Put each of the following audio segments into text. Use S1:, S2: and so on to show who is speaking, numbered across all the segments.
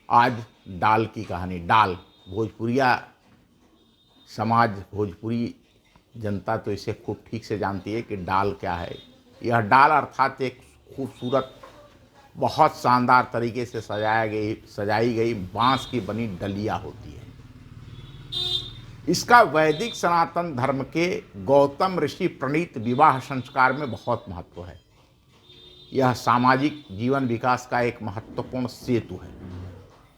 S1: आज डाल की कहानी। डाल भोजपुरिया समाज, भोजपुरी जनता तो इसे खूब ठीक से जानती है कि डाल क्या है। यह डाल अर्थात एक खूबसूरत, बहुत शानदार तरीके से सजाई गई बांस की बनी डलिया होती है। इसका वैदिक सनातन धर्म के गौतम ऋषि प्रणीत विवाह संस्कार में बहुत महत्व है। यह सामाजिक जीवन विकास का एक महत्वपूर्ण सेतु है।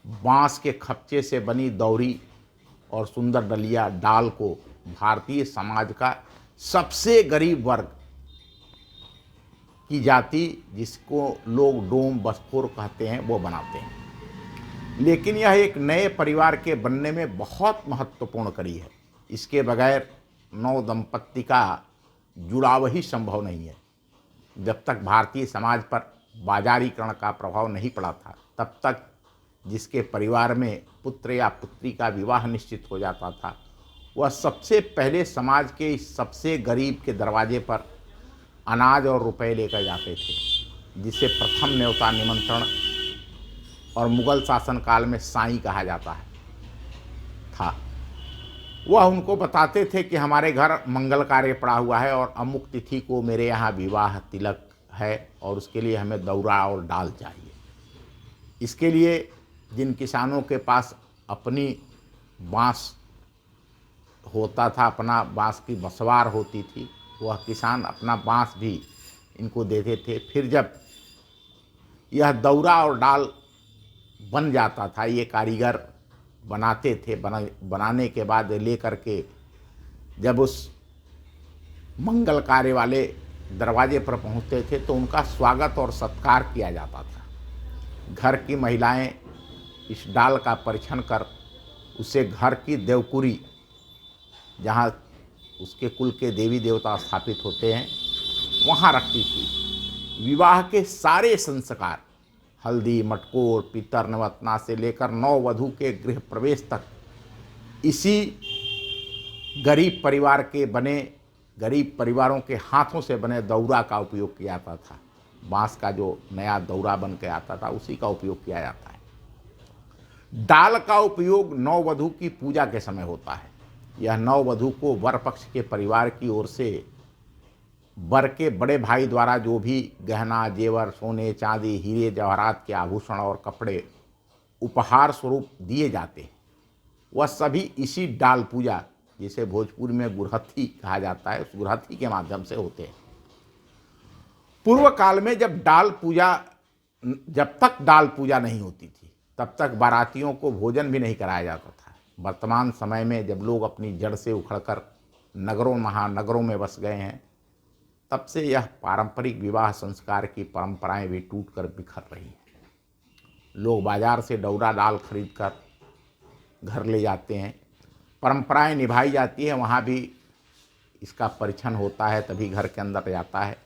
S1: बांस के खपचे से बनी दौरी और सुंदर डलिया डाल को भारतीय समाज का सबसे गरीब वर्ग की जाति, जिसको लोग डोम बसफोर कहते हैं, वो बनाते हैं। लेकिन यह एक नए परिवार के बनने में बहुत महत्वपूर्ण कड़ी है। इसके बगैर नव दंपत्ति का जुड़ाव ही संभव नहीं है। जब तक भारतीय समाज पर बाजारीकरण का प्रभाव नहीं पड़ा था, तब तक जिसके परिवार में पुत्र या पुत्री का विवाह निश्चित हो जाता था, वह सबसे पहले समाज के इस सबसे गरीब के दरवाजे पर अनाज और रुपए लेकर जाते थे, जिसे प्रथम न्योता निमंत्रण और मुगल शासन काल में साईं कहा जाता था। वह उनको बताते थे कि हमारे घर मंगल कार्य पड़ा हुआ है और अमुक तिथि को मेरे यहाँ विवाह तिलक है और उसके लिए हमें दौरा और डाल चाहिए। इसके लिए जिन किसानों के पास अपनी बांस होता था, अपना बांस की बसवार होती थी, वह किसान अपना बांस भी इनको देते थे। फिर जब यह दौरा और डाल बन जाता था, ये कारीगर बनाते थे। बनाने के बाद ले करके जब उस मंगल कार्य वाले दरवाजे पर पहुंचते थे तो उनका स्वागत और सत्कार किया जाता था। घर की महिलाएं इस डाल का परीक्षण कर उसे घर की देवकुरी, जहाँ उसके कुल के देवी देवता स्थापित होते हैं, वहाँ रखती थी। विवाह के सारे संस्कार, हल्दी, मटकोर, पितर, नवतना से लेकर नववधू के गृह प्रवेश तक इसी गरीब परिवारों के हाथों से बने दौरा का उपयोग किया जाता था। बांस का जो नया दौरा बन के आता था, उसी का उपयोग किया जाता है। डाल का उपयोग नववधू की पूजा के समय होता है। यह नववधू को वर पक्ष के परिवार की ओर से वर के बड़े भाई द्वारा जो भी गहना, जेवर, सोने, चांदी, हीरे जवाहरात के आभूषण और कपड़े उपहार स्वरूप दिए जाते हैं, वह सभी इसी डाल पूजा, जिसे भोजपुरी में गुरहथी कहा जाता है, उस गुरहथी के माध्यम से होते हैं। पूर्व काल में जब तक डाल पूजा नहीं होती थी, तब तक बारातियों को भोजन भी नहीं कराया जाता था। वर्तमान समय में जब लोग अपनी जड़ से उखड़कर नगरों महानगरों में बस गए हैं, तब से यह पारंपरिक विवाह संस्कार की परंपराएं भी टूटकर बिखर रही हैं। लोग बाजार से डौरा डाल खरीद कर घर ले जाते हैं। परंपराएं निभाई जाती है, वहाँ भी इसका परीक्षण होता है, तभी घर के अंदर जाता है।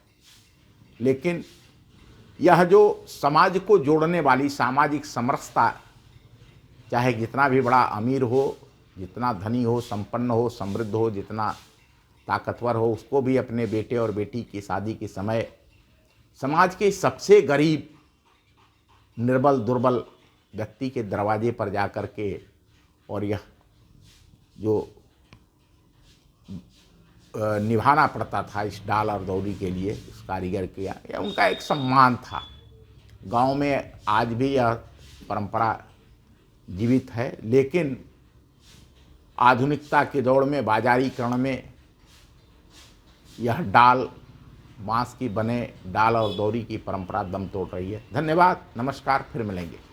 S1: लेकिन यह जो समाज को जोड़ने वाली सामाजिक समरसता, चाहे जितना भी बड़ा अमीर हो, जितना धनी हो, संपन्न हो, समृद्ध हो, जितना ताकतवर हो, उसको भी अपने बेटे और बेटी की शादी के समय समाज के सबसे गरीब, निर्बल, दुर्बल व्यक्ति के दरवाजे पर जा कर के और यह जो निभाना पड़ता था इस डाल और दौरी के लिए, इस कारीगर के, यह उनका एक सम्मान था। गांव में आज भी यह परंपरा जीवित है, लेकिन आधुनिकता की दौड़ में, बाजारीकरण में यह डाल, बांस की बने डाल और दौरी की परंपरा दम तोड़ रही है। धन्यवाद, नमस्कार, फिर मिलेंगे।